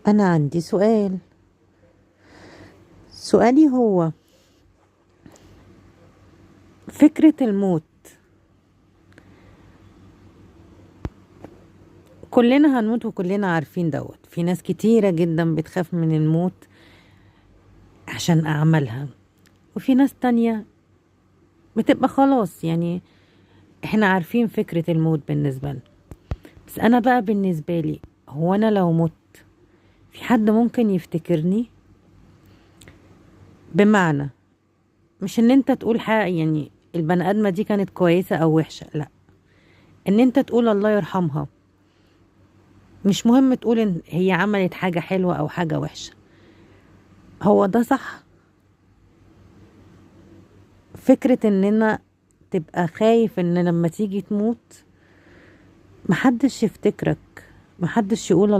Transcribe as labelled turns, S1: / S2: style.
S1: أنا عندي سؤالي هو فكرة الموت. كلنا هنموت وكلنا عارفين دوت. في ناس كتيرة جدا بتخاف من الموت عشان أعمالها، وفي ناس تانية بتبقى خلاص، يعني احنا عارفين فكرة الموت بالنسبة لنا. بس أنا بقى بالنسبة لي، هو أنا لو مت في حد ممكن يفتكرني؟ بمعنى مش ان انت تقول حاجة يعني البني آدمة دي كانت كويسة أو وحشة، لا، ان انت تقول الله يرحمها. مش مهم تقول ان هي عملت حاجة حلوة او حاجة وحشة. هو ده صح؟ فكرة اننا تبقى خايف ان لما تيجي تموت محدش يفتكرك، محدش يقول